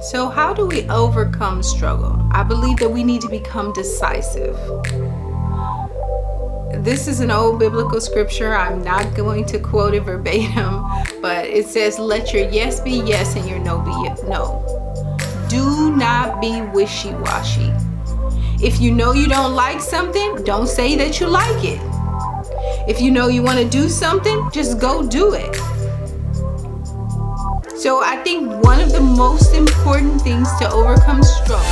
So how do we overcome struggle? I believe that we need to become decisive. This is an old biblical scripture. I'm not going to quote it verbatim, but it says, let your yes be yes and your no be no. Do not be wishy-washy. If you know you don't like something, don't say that you like it. If you know you want to do something, just go do it. So I think one of the most important things to overcome struggle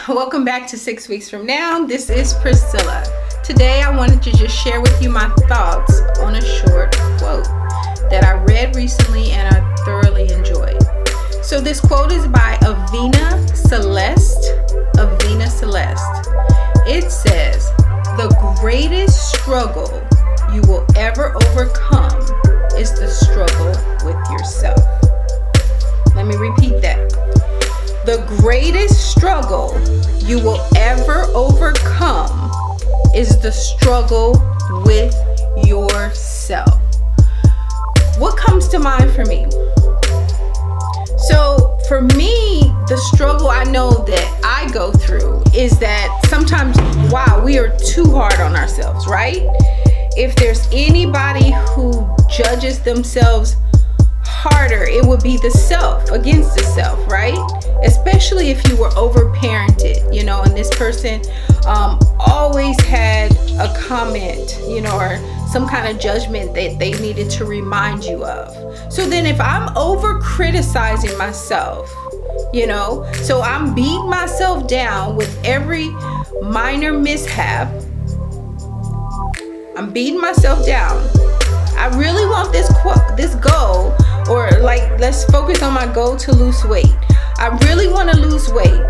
Welcome back to 6 Weeks From Now. This is Priscilla. Today I wanted to just share with you my thoughts on a short quote that I read recently and I thoroughly enjoyed. So this quote is by Avina Celeste. It says, the greatest struggle you will ever overcome is the struggle with yourself. Let me repeat that. The greatest struggle you will ever overcome is the struggle with yourself. What comes to mind for me? So for me, the struggle I know that I go through is that sometimes, we are too hard on ourselves, right? If there's anybody who judges themselves harder, it would be the self against the self, right? Especially if you were overparented, and this person always had a comment, or some kind of judgment that they needed to remind you of. So then if I'm over criticizing myself, so I'm beating myself down with every minor mishap, I'm beating myself down. I really want this goal, or let's focus on my goal to lose weight. I really want to lose weight,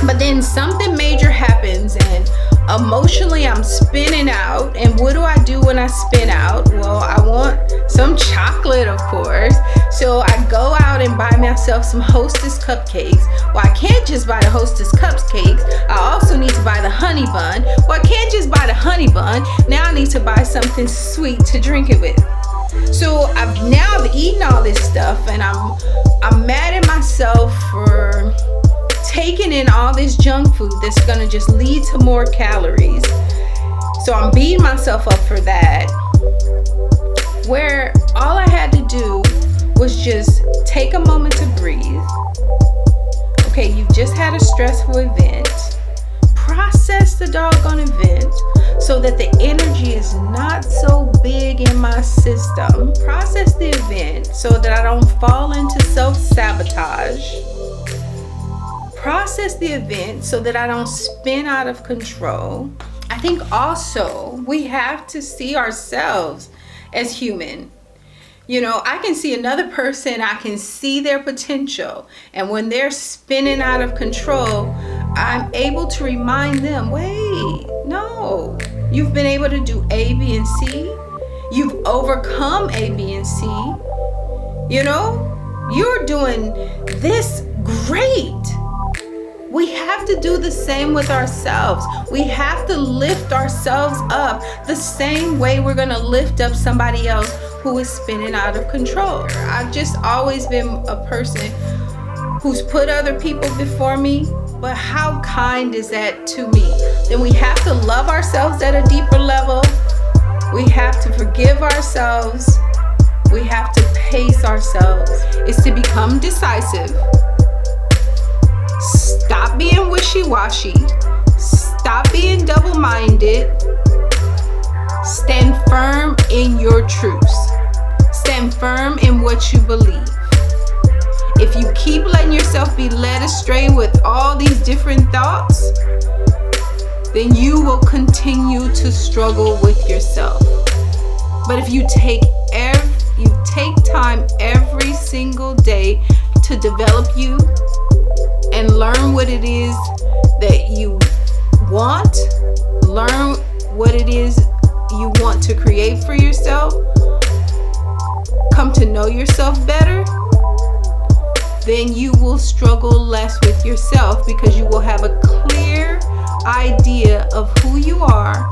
but then something major happens and emotionally I'm spinning out. And what do I do when I spin out? Well, I want some chocolate, of course. So I go out and buy myself some Hostess cupcakes. Well, I can't just buy the Hostess cupcakes. I also need to buy the honey bun. Well, I can't just buy the honey bun. Now I need to buy something sweet to drink it with. So I've eaten all this stuff and I'm mad at myself for taking in all this junk food that's gonna just lead to more calories. So I'm beating myself up for that, where all I had to do was just take a moment to breathe. Okay, you've just had a stressful event. Process the doggone event so that the energy is not so big in my system. Process the event so that I don't fall into self-sabotage. Process the event so that I don't spin out of control. I think also we have to see ourselves as human. I can see another person, I can see their potential. And when they're spinning out of control, I'm able to remind them, wait, no, you've been able to do A, B, and C. You've overcome A, B, and C. You're doing this great. We have to do the same with ourselves. We have to lift ourselves up the same way we're going to lift up somebody else who is spinning out of control. I've just always been a person who's put other people before me, but how kind is that to me? Then we have to love ourselves at a deeper level. We have to forgive ourselves. We have to pace ourselves. It's to become decisive. Stop being wishy-washy. Stop being double-minded. Stand firm in your truths. Stand firm in what you believe. If you keep letting yourself be led astray with all these different thoughts, then you will continue to struggle with yourself. But if you take time every single day to develop you and learn what it is that you want, learn what it is you want to create for yourself, come to know yourself better, then you will struggle less with yourself because you will have a clear idea of who you are,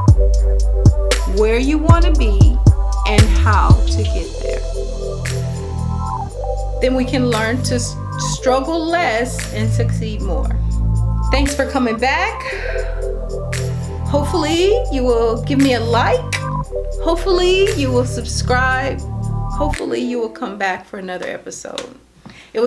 where you want to be, and how to get there. Then we can learn to struggle less and succeed more. Thanks for coming back. Hopefully you will give me a like. Hopefully you will subscribe. Hopefully you will come back for another episode.